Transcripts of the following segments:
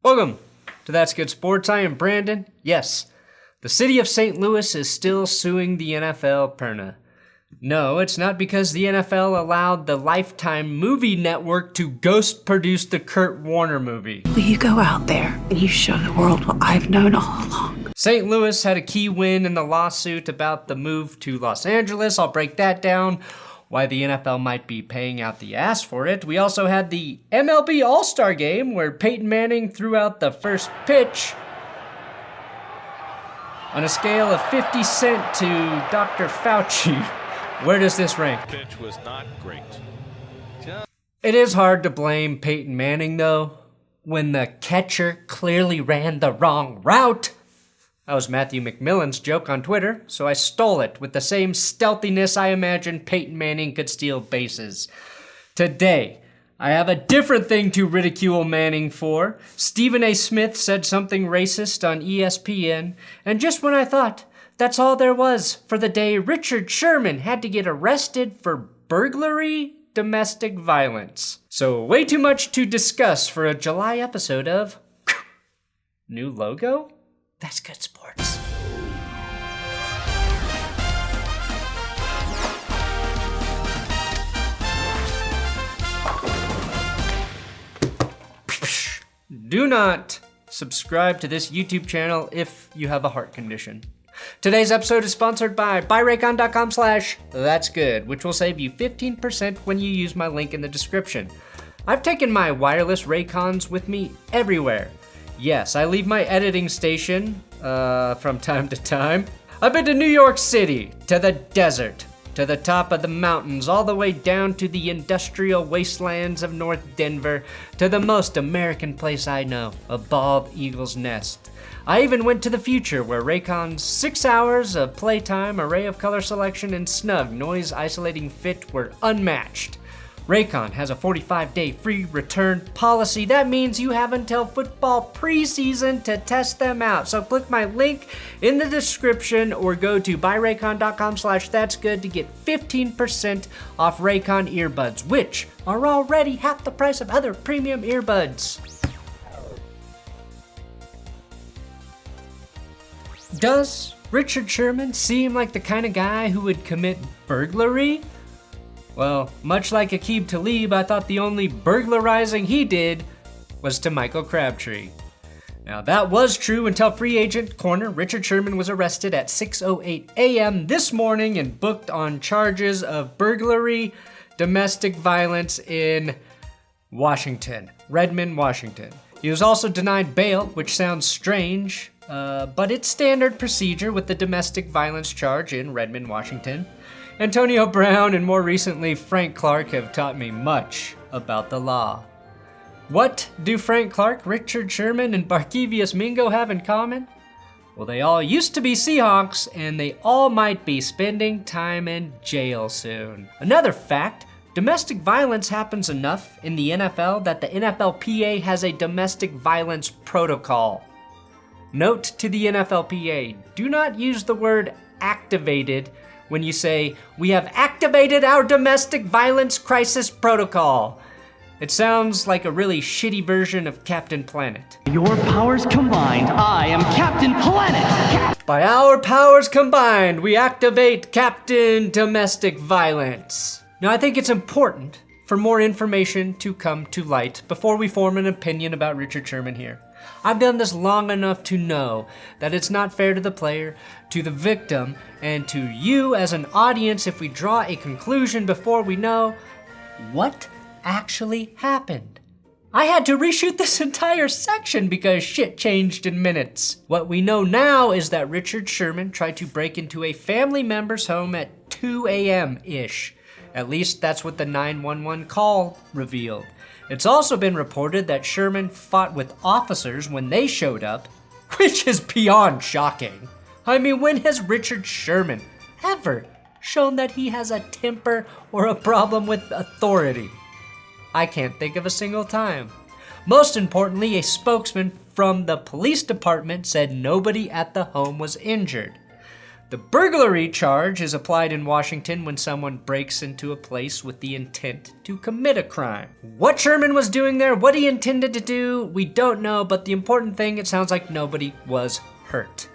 Welcome to That's Good Sports. I am Brandon. Yes, the city of St. Louis is still suing the NFL Perna. No, it's not because the NFL allowed the Lifetime movie network to ghost produce the Kurt Warner movie. Will you go out there and you show the world what I've known all along? St. Louis had a key win in the lawsuit about the move to Los Angeles. I'll break that down, why the NFL might be paying out the ass for it. We also had the MLB All Star Game where Peyton Manning threw out the first pitch. On a scale of 50 Cent to Dr. Fauci, where does this rank? Pitch was not great. It is hard to blame Peyton Manning, though, when the catcher clearly ran the wrong route. That was Matthew McMillan's joke on Twitter, so I stole it with the same stealthiness I imagined Peyton Manning could steal bases. Today, I have a different thing to ridicule Manning for. Stephen A. Smith said something racist on ESPN, and just when I thought that's all there was for the day, Richard Sherman had to get arrested for burglary, domestic violence. So way too much to discuss for a July episode of New Logo? That's Good Sports. Do not subscribe to this YouTube channel if you have a heart condition. Today's episode is sponsored by buyraycon.com/thatsgood, which will save you 15% when you use my link in the description. I've taken my wireless Raycons with me everywhere. Yes, I leave my editing station from time to time. I've been to New York City, to the desert, to the top of the mountains, all the way down to the industrial wastelands of North Denver, to the most American place I know, a bald eagle's nest. I even went to the future where Raycon's 6 hours of playtime, array of color selection, and snug noise-isolating fit were unmatched. Raycon has a 45-day free return policy. That means you have until football preseason to test them out. So click my link in the description or go to buyraycon.com/thatsgood to get 15% off Raycon earbuds, which are already half the price of other premium earbuds. Does Richard Sherman seem like the kind of guy who would commit burglary? Well, much like Aqib Talib, I thought the only burglarizing he did was to Michael Crabtree. Now that was true until free agent corner Richard Sherman was arrested at 6:08 a.m. this morning and booked on charges of burglary, domestic violence in Washington, Redmond, Washington. He was also denied bail, which sounds strange, but it's standard procedure with the domestic violence charge in Redmond, Washington. Antonio Brown and more recently Frank Clark have taught me much about the law. What do Frank Clark, Richard Sherman, and Barkevius Mingo have in common? Well, they all used to be Seahawks, and they all might be spending time in jail soon. Another fact, domestic violence happens enough in the NFL that the NFLPA has a domestic violence protocol. Note to the NFLPA, do not use the word activated when you say, we have activated our domestic violence crisis protocol. It sounds like a really shitty version of Captain Planet. Your powers combined, I am Captain Planet! By our powers combined, we activate Captain Domestic Violence. Now, I think it's important for more information to come to light before we form an opinion about Richard Sherman here. I've done this long enough to know that it's not fair to the player, to the victim, and to you as an audience if we draw a conclusion before we know what actually happened. I had to reshoot this entire section because shit changed in minutes. What we know now is that Richard Sherman tried to break into a family member's home at 2 a.m.-ish. At least that's what the 911 call revealed. It's also been reported that Sherman fought with officers when they showed up, which is beyond shocking. I mean, when has Richard Sherman ever shown that he has a temper or a problem with authority? I can't think of a single time. Most importantly, a spokesman from the police department said nobody at the home was injured. The burglary charge is applied in Washington when someone breaks into a place with the intent to commit a crime. What Sherman was doing there, what he intended to do, we don't know, but the important thing, it sounds like nobody was hurt.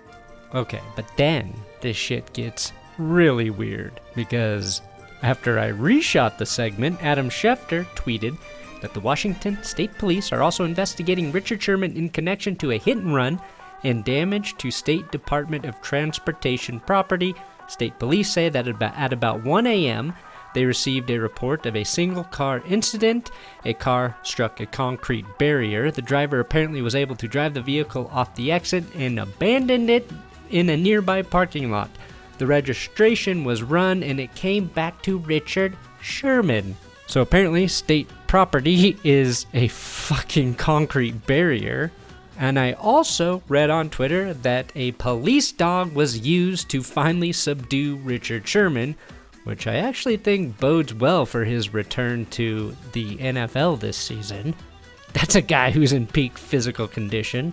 Okay, but then this shit gets really weird, because after I reshot the segment, Adam Schefter tweeted that the Washington State Police are also investigating Richard Sherman in connection to a hit and run and damage to State Department of Transportation property. State police say that at about 1 a.m., they received a report of a single-car incident. A car struck a concrete barrier. The driver apparently was able to drive the vehicle off the exit and abandoned it in a nearby parking lot. The registration was run and it came back to Richard Sherman. So apparently state property is a fucking concrete barrier. And I also read on Twitter that a police dog was used to finally subdue Richard Sherman, which I actually think bodes well for his return to the NFL this season. That's a guy who's in peak physical condition.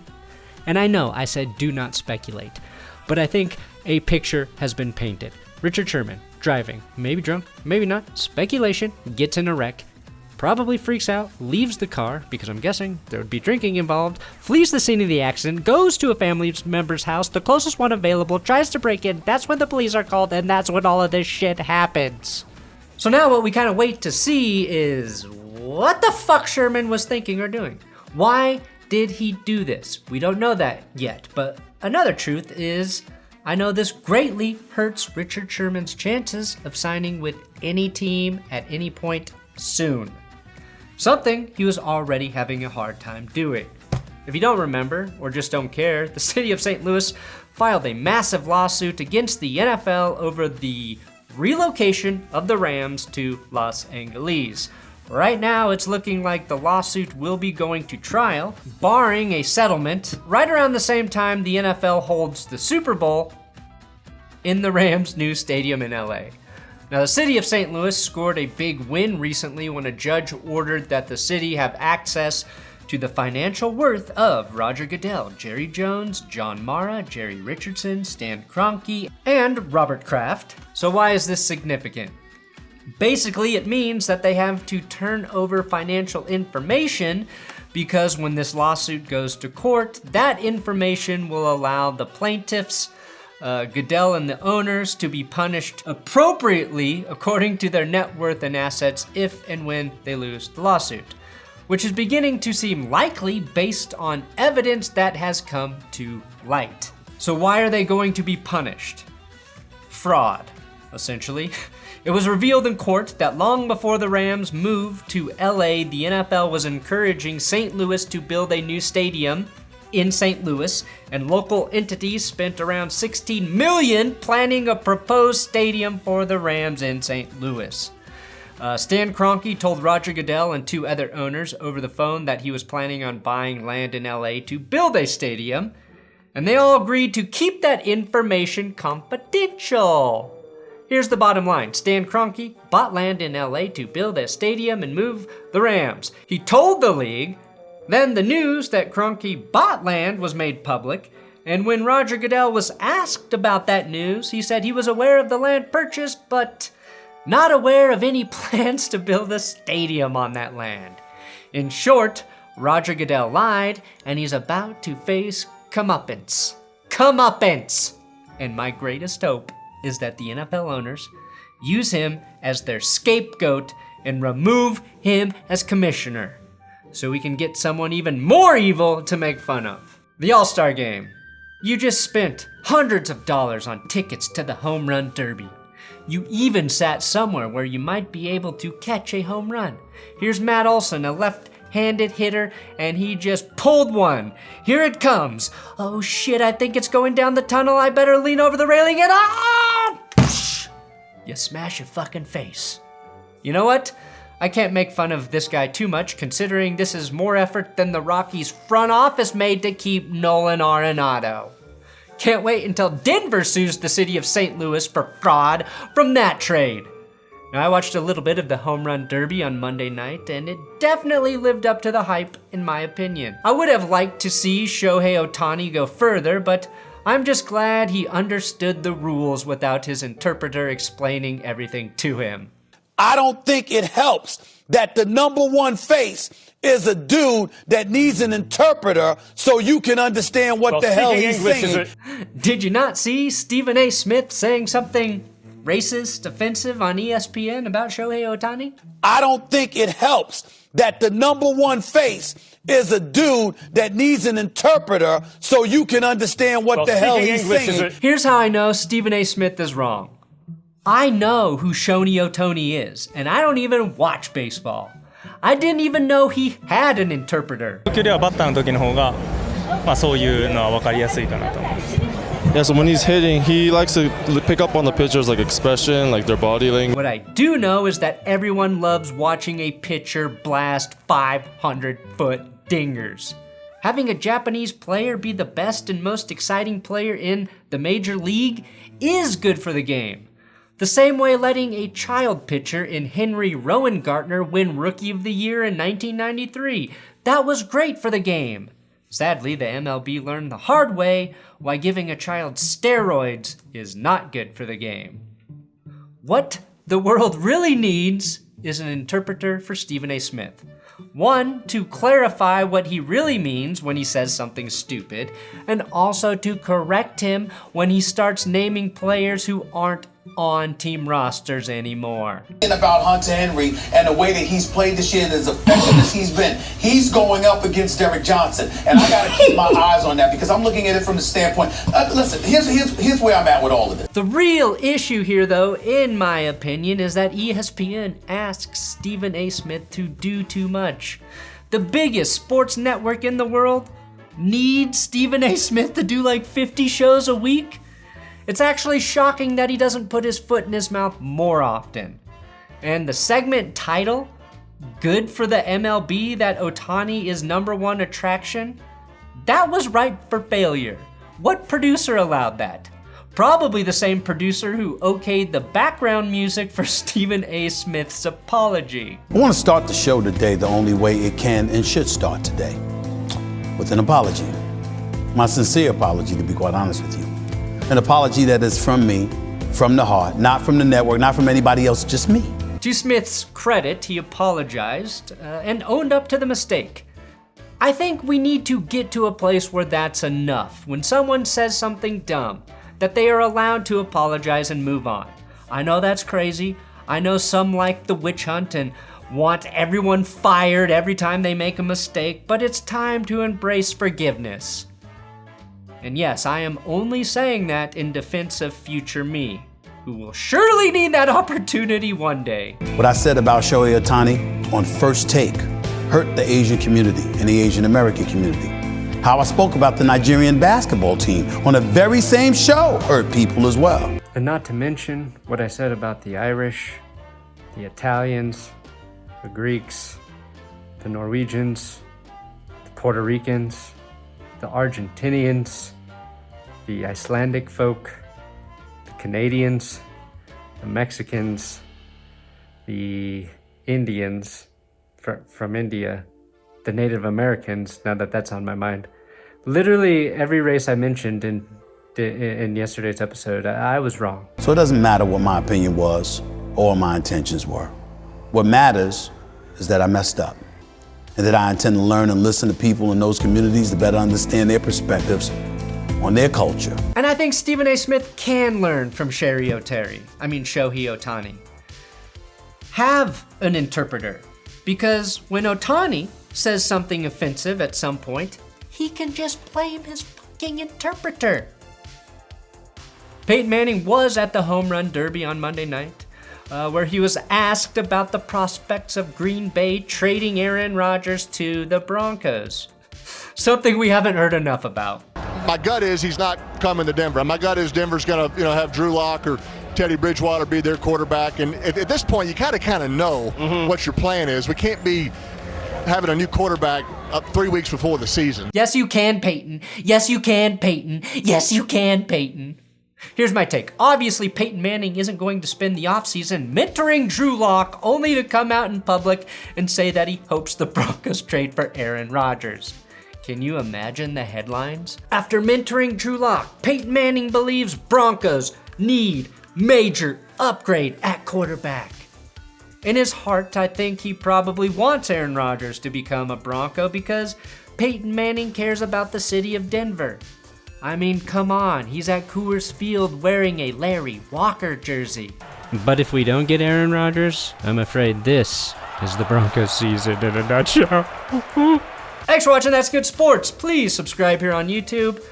And I know I said do not speculate, but I think a picture has been painted. Richard Sherman, driving, maybe drunk, maybe not, speculation, gets in a wreck, probably freaks out, leaves the car, because I'm guessing there would be drinking involved, flees the scene of the accident, goes to a family member's house, the closest one available, tries to break in, that's when the police are called, and that's when all of this shit happens. So now what we kind of wait to see is what the fuck Sherman was thinking or doing. Why did he do this? We don't know that yet, but another truth is I know this greatly hurts Richard Sherman's chances of signing with any team at any point soon. Something he was already having a hard time doing. If you don't remember, or just don't care, the city of St. Louis filed a massive lawsuit against the NFL over the relocation of the Rams to Los Angeles. Right now, it's looking like the lawsuit will be going to trial, barring a settlement, right around the same time the NFL holds the Super Bowl in the Rams' new stadium in LA. Now, the city of St. Louis scored a big win recently when a judge ordered that the city have access to the financial worth of Roger Goodell, Jerry Jones, John Mara, Jerry Richardson, Stan Kroenke, and Robert Kraft. So why is this significant? Basically, it means that they have to turn over financial information because when this lawsuit goes to court, that information will allow the plaintiffs, Goodell and the owners, to be punished appropriately according to their net worth and assets if and when they lose the lawsuit, which is beginning to seem likely based on evidence that has come to light. So why are they going to be punished? Fraud, essentially. It was revealed in court that long before the Rams moved to LA, the NFL was encouraging St. Louis to build a new stadium in St. Louis, and local entities spent around $16 million planning a proposed stadium for the Rams in St. Louis. Stan Kroenke told Roger Goodell and two other owners over the phone that he was planning on buying land in LA to build a stadium, and they all agreed to keep that information confidential. Here's the bottom line. Stan Kroenke bought land in LA to build a stadium and move the Rams. He told the league. Then the news that Kroenke bought land was made public, and when Roger Goodell was asked about that news, he said he was aware of the land purchase, but not aware of any plans to build a stadium on that land. In short, Roger Goodell lied, and he's about to face comeuppance. Comeuppance! And my greatest hope is that the NFL owners use him as their scapegoat and remove him as commissioner, so we can get someone even more evil to make fun of. The All Star Game. You just spent hundreds of dollars on tickets to the Home Run Derby. You even sat somewhere where you might be able to catch a home run. Here's Matt Olson, a left-handed hitter, and he just pulled one. Here it comes. Oh shit, I think it's going down the tunnel. I better lean over the railing and you smash your fucking face. You know what? I can't make fun of this guy too much, considering this is more effort than the Rockies front office made to keep Nolan Arenado. Can't wait until Denver sues the city of St. Louis for fraud from that trade. Now, I watched a little bit of the Home Run Derby on Monday night, and it definitely lived up to the hype, in my opinion. I would have liked to see Shohei Ohtani go further, but I'm just glad he understood the rules without his interpreter explaining everything to him. I don't think it helps that the number one face is a dude that needs an interpreter so you can understand what the hell he's saying. Did you not see Stephen A. Smith saying something racist, offensive on ESPN about Shohei Ohtani? I don't think it helps that the number one face is a dude that needs an interpreter so you can understand what the hell he's saying. Here's how I know Stephen A. Smith is wrong. I know who Shohei Ohtani is, and I don't even watch baseball. I didn't even know he had an interpreter. Yeah, so when he's hitting, he likes to pick up on the pitcher's like expression, like their body language. What I do know is that everyone loves watching a pitcher blast 500-foot dingers. Having a Japanese player be the best and most exciting player in the major league is good for the game. The same way letting a child pitcher in Henry Rowengartner win Rookie of the Year in 1993. That was great for the game. Sadly, the MLB learned the hard way why giving a child steroids is not good for the game. What the world really needs is an interpreter for Stephen A. Smith. One, to clarify what he really means when he says something stupid, and also to correct him when he starts naming players who aren't on team rosters anymore. About Hunter Henry and the way that he's played this year and as effective as he's been, he's going up against Derek Johnson, and I got to keep my eyes on that because I'm looking at it from the standpoint. Listen, here's where I'm at with all of this. The real issue here, though, in my opinion, is that ESPN asks Stephen A. Smith to do too much. The biggest sports network in the world needs Stephen A. Smith to do like 50 shows a week. It's actually shocking that he doesn't put his foot in his mouth more often. And the segment title, Good for the MLB that Ohtani is #1 attraction, that was ripe for failure. What producer allowed that? Probably the same producer who okayed the background music for Stephen A. Smith's apology. I want to start the show today the only way it can and should start today, with an apology. My sincere apology, to be quite honest with you. An apology that is from me, from the heart, not from the network, not from anybody else, just me. To Smith's credit, he apologized and owned up to the mistake. I think we need to get to a place where that's enough. When someone says something dumb, that they are allowed to apologize and move on. I know that's crazy. I know some like the witch hunt and want everyone fired every time they make a mistake, but it's time to embrace forgiveness. And yes, I am only saying that in defense of future me, who will surely need that opportunity one day. What I said about Shohei Ohtani on First Take hurt the Asian community and the Asian American community. How I spoke about the Nigerian basketball team on the very same show hurt people as well. And not to mention what I said about the Irish, the Italians, the Greeks, the Norwegians, the Puerto Ricans, the Argentinians, the Icelandic folk, the Canadians, the Mexicans, the Indians from India, the Native Americans, now that that's on my mind. Literally every race I mentioned in yesterday's episode, I was wrong. So it doesn't matter what my opinion was or my intentions were. What matters is that I messed up, and that I intend to learn and listen to people in those communities to better understand their perspectives on their culture. And I think Stephen A. Smith can learn from Shohei Ohtani. Have an interpreter, because when Ohtani says something offensive at some point, he can just blame his fucking interpreter. Peyton Manning was at the Home Run Derby on Monday night, where he was asked about the prospects of Green Bay trading Aaron Rodgers to the Broncos. Something we haven't heard enough about. My gut is he's not coming to Denver. My gut is Denver's going to, have Drew Lock or Teddy Bridgewater be their quarterback. And at this point, you kind of know what your plan is. We can't be having a new quarterback up 3 weeks before the season. Yes, you can, Peyton. Yes, you can, Peyton. Yes, you can, Peyton. Here's my take. Obviously, Peyton Manning isn't going to spend the offseason mentoring Drew Lock only to come out in public and say that he hopes the Broncos trade for Aaron Rodgers. Can you imagine the headlines? After mentoring Drew Lock, Peyton Manning believes Broncos need major upgrade at quarterback. In his heart, I think he probably wants Aaron Rodgers to become a Bronco because Peyton Manning cares about the city of Denver. I mean, come on, he's at Coors Field wearing a Larry Walker jersey. But if we don't get Aaron Rodgers, I'm afraid this is the Broncos season in a nutshell. Thanks for watching That's Good Sports. Please subscribe here on YouTube.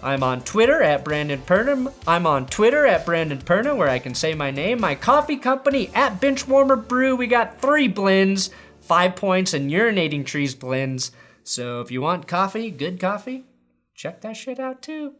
I'm on Twitter at Brandon Perna. I'm on Twitter at Brandon Perna, where I can say my name. My coffee company at Benchwarmer Brew. We got 3 blends, 5 Points and Urinating Trees blends. So if you want coffee, good coffee, check that shit out too.